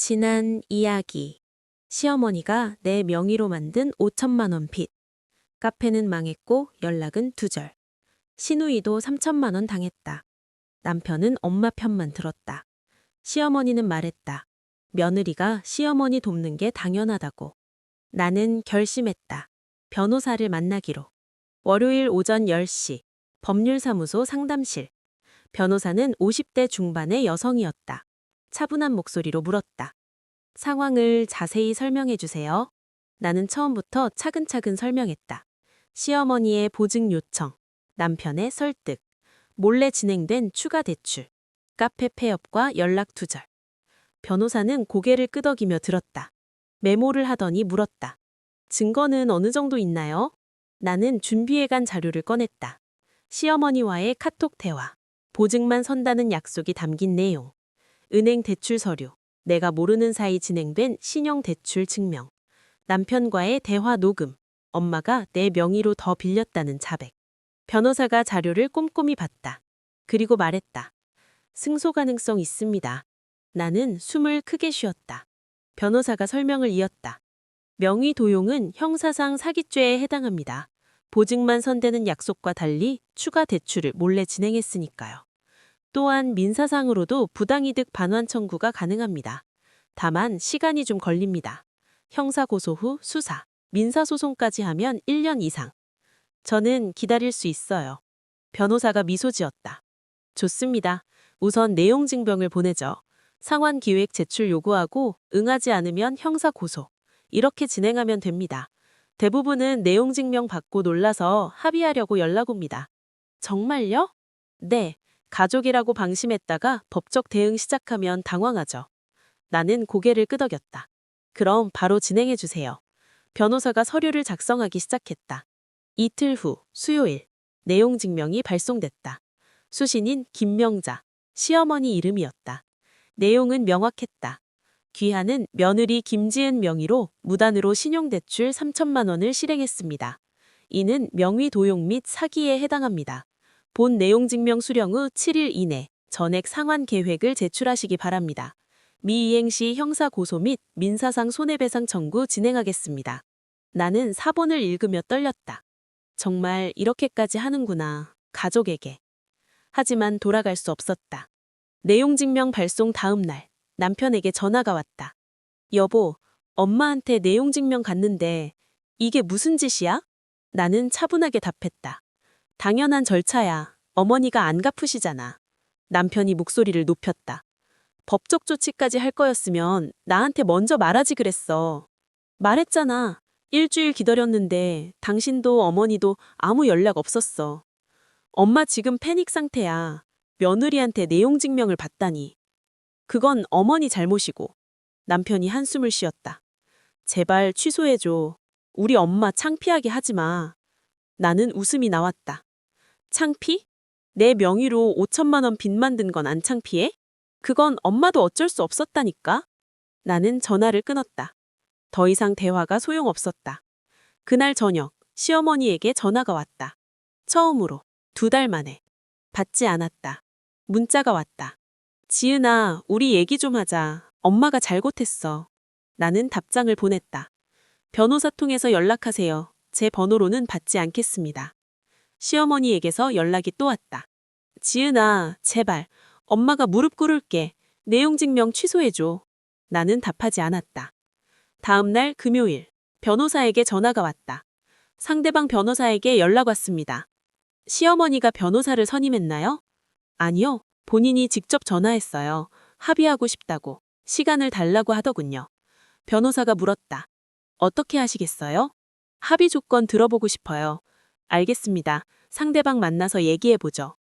지난 이야기. 시어머니가 내 명의로 만든 5천만 원 빚. 카페는 망했고 연락은 두절. 시누이도 3천만 원 당했다. 남편은 엄마 편만 들었다. 시어머니는 말했다. 며느리가 시어머니 돕는 게 당연하다고. 나는 결심했다. 변호사를 만나기로. 월요일 오전 10시. 법률사무소 상담실. 변호사는 50대 중반의 여성이었다. 차분한 목소리로 물었다. 상황을 자세히 설명해 주세요. 나는 처음부터 차근차근 설명했다. 시어머니의 보증 요청, 남편의 설득, 몰래 진행된 추가 대출, 카페 폐업과 연락 두절. 변호사는 고개를 끄덕이며 들었다. 메모를 하더니 물었다. 증거는 어느 정도 있나요? 나는 준비해간 자료를 꺼냈다. 시어머니와의 카톡 대화, 보증만 선다는 약속이 담긴 내용, 은행 대출 서류, 내가 모르는 사이 진행된 신용 대출 증명, 남편과의 대화 녹음, 엄마가 내 명의로 더 빌렸다는 자백. 변호사가 자료를 꼼꼼히 봤다. 그리고 말했다. 승소 가능성 있습니다. 나는 숨을 크게 쉬었다. 변호사가 설명을 이었다. 명의 도용은 형사상 사기죄에 해당합니다. 보증만 선대는 약속과 달리 추가 대출을 몰래 진행했으니까요. 또한 민사상으로도 부당이득 반환 청구가 가능합니다. 다만 시간이 좀 걸립니다. 형사 고소 후 수사, 민사소송까지 하면 1년 이상. 저는 기다릴 수 있어요. 변호사가 미소 지었다. 좋습니다. 우선 내용 증명을 보내죠. 상환 기획 제출 요구하고 응하지 않으면 형사 고소. 이렇게 진행하면 됩니다. 대부분은 내용 증명 받고 놀라서 합의하려고 연락 옵니다. 정말요? 네. 가족이라고 방심했다가 법적 대응 시작하면 당황하죠. 나는 고개를 끄덕였다. 그럼 바로 진행해 주세요. 변호사가 서류를 작성하기 시작했다. 이틀 후 수요일 내용 증명이 발송됐다. 수신인 김명자, 시어머니 이름이었다. 내용은 명확했다. 귀하는 며느리 김지은 명의로 무단으로 신용대출 3천만 원을 실행했습니다. 이는 명의 도용 및 사기에 해당합니다. 본 내용 증명 수령 후 7일 이내 전액 상환 계획을 제출하시기 바랍니다. 미이행 시 형사 고소 및 민사상 손해배상 청구 진행하겠습니다. 나는 사본을 읽으며 떨렸다. 정말 이렇게까지 하는구나, 가족에게. 하지만 돌아갈 수 없었다. 내용 증명 발송 다음 날 남편에게 전화가 왔다. 여보, 엄마한테 내용 증명 갔는데 이게 무슨 짓이야? 나는 차분하게 답했다. 당연한 절차야. 어머니가 안 갚으시잖아. 남편이 목소리를 높였다. 법적 조치까지 할 거였으면 나한테 먼저 말하지 그랬어. 말했잖아. 일주일 기다렸는데 당신도 어머니도 아무 연락 없었어. 엄마 지금 패닉 상태야. 며느리한테 내용 증명을 받다니. 그건 어머니 잘못이고. 남편이 한숨을 쉬었다. 제발 취소해줘. 우리 엄마 창피하게 하지 마. 나는 웃음이 나왔다. 창피? 내 명의로 5천만 원 빚 만든 건 안 창피해? 그건 엄마도 어쩔 수 없었다니까? 나는 전화를 끊었다. 더 이상 대화가 소용없었다. 그날 저녁 시어머니에게 전화가 왔다. 처음으로 2달 만에. 받지 않았다. 문자가 왔다. 지은아, 우리 얘기 좀 하자. 엄마가 잘못했어. 나는 답장을 보냈다. 변호사 통해서 연락하세요. 제 번호로는 받지 않겠습니다. 시어머니에게서 연락이 또 왔다. 지은아, 제발. 엄마가 무릎 꿇을게. 내용 증명 취소해줘. 나는 답하지 않았다. 다음 날 금요일, 변호사에게 전화가 왔다. 상대방 변호사에게 연락 왔습니다. 시어머니가 변호사를 선임했나요? 아니요. 본인이 직접 전화했어요. 합의하고 싶다고. 시간을 달라고 하더군요. 변호사가 물었다. 어떻게 하시겠어요? 합의 조건 들어보고 싶어요. 알겠습니다. 상대방 만나서 얘기해보죠.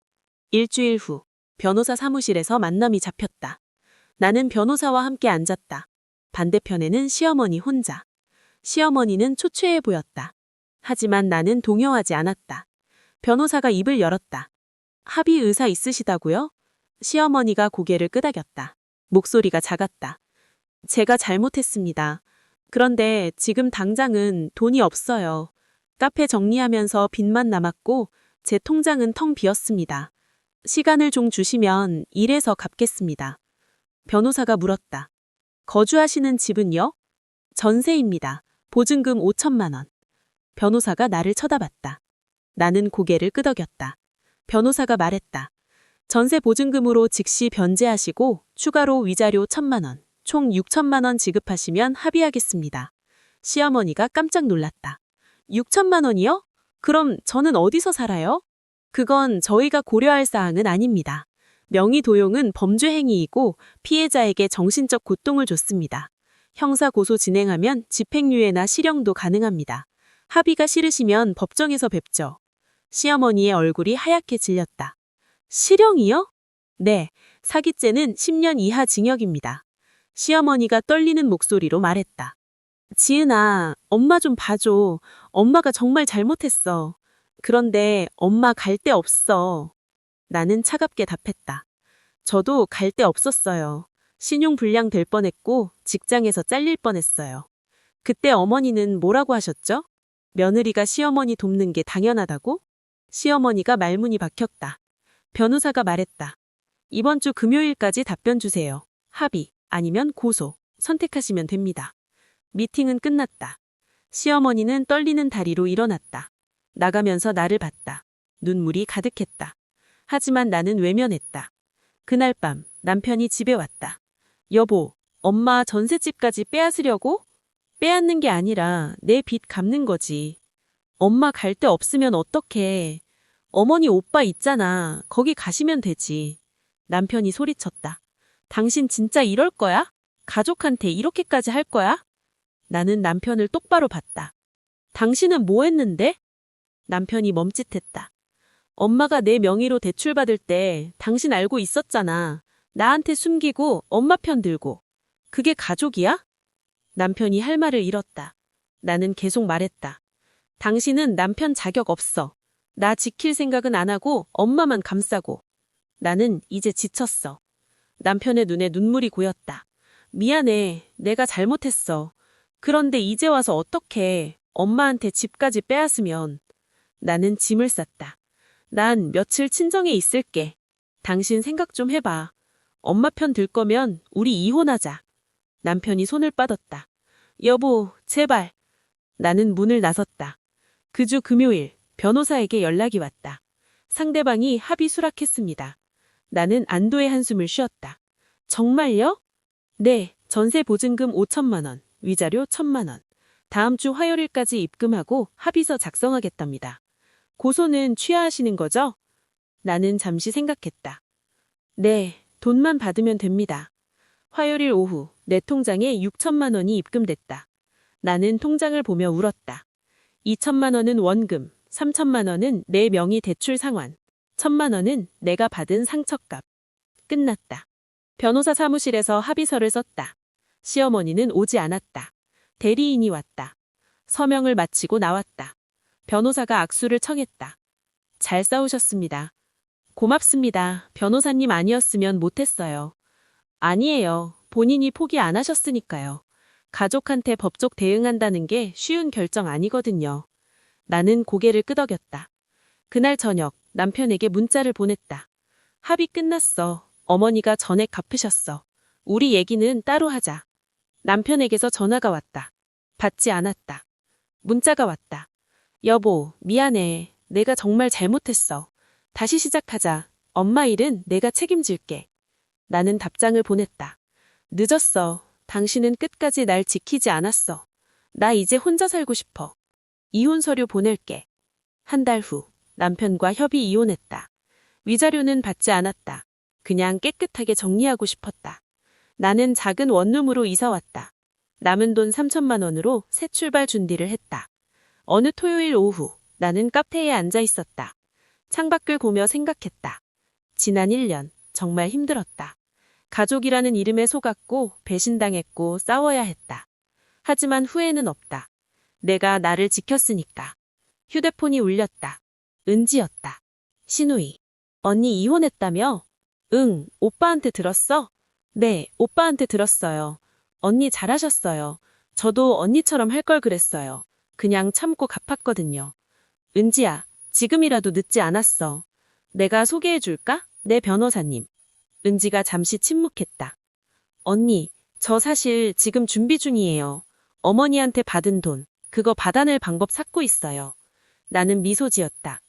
일주일 후 변호사 사무실에서 만남이 잡혔다. 나는 변호사와 함께 앉았다. 반대편에는 시어머니 혼자. 시어머니는 초췌해 보였다. 하지만 나는 동요하지 않았다. 변호사가 입을 열었다. 합의 의사 있으시다고요? 시어머니가 고개를 끄덕였다. 목소리가 작았다. 제가 잘못했습니다. 그런데 지금 당장은 돈이 없어요. 카페 정리하면서 빚만 남았고 제 통장은 텅 비었습니다. 시간을 좀 주시면 일해서 갚겠습니다. 변호사가 물었다. 거주하시는 집은요? 전세입니다. 보증금 5천만 원. 변호사가 나를 쳐다봤다. 나는 고개를 끄덕였다. 변호사가 말했다. 전세 보증금으로 즉시 변제하시고 추가로 위자료 1천만 원, 총 6천만 원 지급하시면 합의하겠습니다. 시어머니가 깜짝 놀랐다. 6천만 원이요? 그럼 저는 어디서 살아요? 그건 저희가 고려할 사항은 아닙니다. 명의 도용은 범죄 행위이고 피해자에게 정신적 고통을 줬습니다. 형사 고소 진행하면 집행유예나 실형도 가능합니다. 합의가 싫으시면 법정에서 뵙죠. 시어머니의 얼굴이 하얗게 질렸다. 실형이요? 네, 사기죄는 10년 이하 징역입니다. 시어머니가 떨리는 목소리로 말했다. 지은아, 엄마 좀 봐줘. 엄마가 정말 잘못했어. 그런데 엄마 갈 데 없어. 나는 차갑게 답했다. 저도 갈 데 없었어요. 신용불량 될 뻔했고 직장에서 잘릴 뻔했어요. 그때 어머니는 뭐라고 하셨죠? 며느리가 시어머니 돕는 게 당연하다고? 시어머니가 말문이 박혔다. 변호사가 말했다. 이번 주 금요일까지 답변 주세요. 합의, 아니면 고소. 선택하시면 됩니다. 미팅은 끝났다. 시어머니는 떨리는 다리로 일어났다. 나가면서 나를 봤다. 눈물이 가득했다. 하지만 나는 외면했다. 그날 밤 남편이 집에 왔다. 여보, 엄마 전셋집까지 빼앗으려고? 빼앗는 게 아니라 내 빚 갚는 거지. 엄마 갈 데 없으면 어떡해. 어머니 오빠 있잖아. 거기 가시면 되지. 남편이 소리쳤다. 당신 진짜 이럴 거야? 가족한테 이렇게까지 할 거야? 나는 남편을 똑바로 봤다. 당신은 뭐 했는데? 남편이 멈칫했다. 엄마가 내 명의로 대출받을 때 당신 알고 있었잖아. 나한테 숨기고 엄마 편 들고. 그게 가족이야? 남편이 할 말을 잃었다. 나는 계속 말했다. 당신은 남편 자격 없어. 나 지킬 생각은 안 하고 엄마만 감싸고. 나는 이제 지쳤어. 남편의 눈에 눈물이 고였다. 미안해. 내가 잘못했어. 그런데 이제 와서 어떡해. 엄마한테 집까지 빼앗으면. 나는 짐을 쌌다. 난 며칠 친정에 있을게. 당신 생각 좀 해봐. 엄마 편 들 거면 우리 이혼하자. 남편이 손을 뻗었다. 여보, 제발. 나는 문을 나섰다. 그 주 금요일 변호사에게 연락이 왔다. 상대방이 합의 수락했습니다. 나는 안도의 한숨을 쉬었다. 정말요? 네, 전세 보증금 5천만 원, 위자료 1천만 원. 다음 주 화요일까지 입금하고 합의서 작성하겠답니다. 고소는 취하하시는 거죠? 나는 잠시 생각했다. 네, 돈만 받으면 됩니다. 화요일 오후 내 통장에 6천만 원이 입금됐다. 나는 통장을 보며 울었다. 2천만 원은 원금, 3천만 원은 내 명의 대출 상환, 1천만 원은 내가 받은 상처값. 끝났다. 변호사 사무실에서 합의서를 썼다. 시어머니는 오지 않았다. 대리인이 왔다. 서명을 마치고 나왔다. 변호사가 악수를 청했다. 잘 싸우셨습니다. 고맙습니다. 변호사님 아니었으면 못했어요. 아니에요. 본인이 포기 안 하셨으니까요. 가족한테 법적 대응한다는 게 쉬운 결정 아니거든요. 나는 고개를 끄덕였다. 그날 저녁 남편에게 문자를 보냈다. 합의 끝났어. 어머니가 전액 갚으셨어. 우리 얘기는 따로 하자. 남편에게서 전화가 왔다. 받지 않았다. 문자가 왔다. 여보, 미안해. 내가 정말 잘못했어. 다시 시작하자. 엄마 일은 내가 책임질게. 나는 답장을 보냈다. 늦었어. 당신은 끝까지 날 지키지 않았어. 나 이제 혼자 살고 싶어. 이혼 서류 보낼게. 한 달 후 남편과 협의 이혼했다. 위자료는 받지 않았다. 그냥 깨끗하게 정리하고 싶었다. 나는 작은 원룸으로 이사 왔다. 남은 돈 3천만 원으로 새 출발 준비를 했다. 어느 토요일 오후 나는 카페에 앉아 있었다. 창밖을 보며 생각했다. 지난 1년 정말 힘들었다. 가족이라는 이름에 속았고 배신당했고 싸워야 했다. 하지만 후회는 없다. 내가 나를 지켰으니까. 휴대폰이 울렸다. 은지였다. 신우이. 언니 이혼했다며? 응, 오빠한테 들었어? 네, 오빠한테 들었어요. 언니 잘하셨어요. 저도 언니처럼 할 걸 그랬어요. 그냥 참고 갚았거든요. 은지야, 지금이라도 늦지 않았어. 내가 소개해줄까? 내 변호사님. 은지가 잠시 침묵했다. 언니, 저 사실 지금 준비 중이에요. 어머니한테 받은 돈, 그거 받아낼 방법 찾고 있어요. 나는 미소 지었다.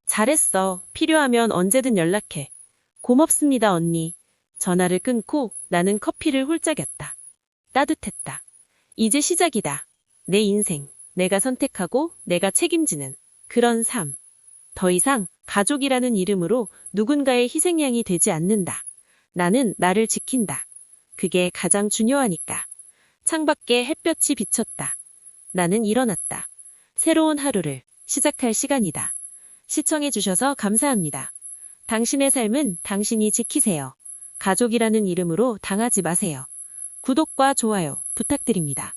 잘했어. 필요하면 언제든 연락해. 고맙습니다, 언니. 전화를 끊고 나는 커피를 홀짝였다. 따뜻했다. 이제 시작이다. 내 인생, 내가 선택하고 내가 책임지는 그런 삶. 더 이상 가족이라는 이름으로 누군가의 희생양이 되지 않는다. 나는 나를 지킨다. 그게 가장 중요하니까. 창밖에 햇볕이 비쳤다. 나는 일어났다. 새로운 하루를 시작할 시간이다. 시청해주셔서 감사합니다. 당신의 삶은 당신이 지키세요. 가족이라는 이름으로 당하지 마세요. 구독과 좋아요 부탁드립니다.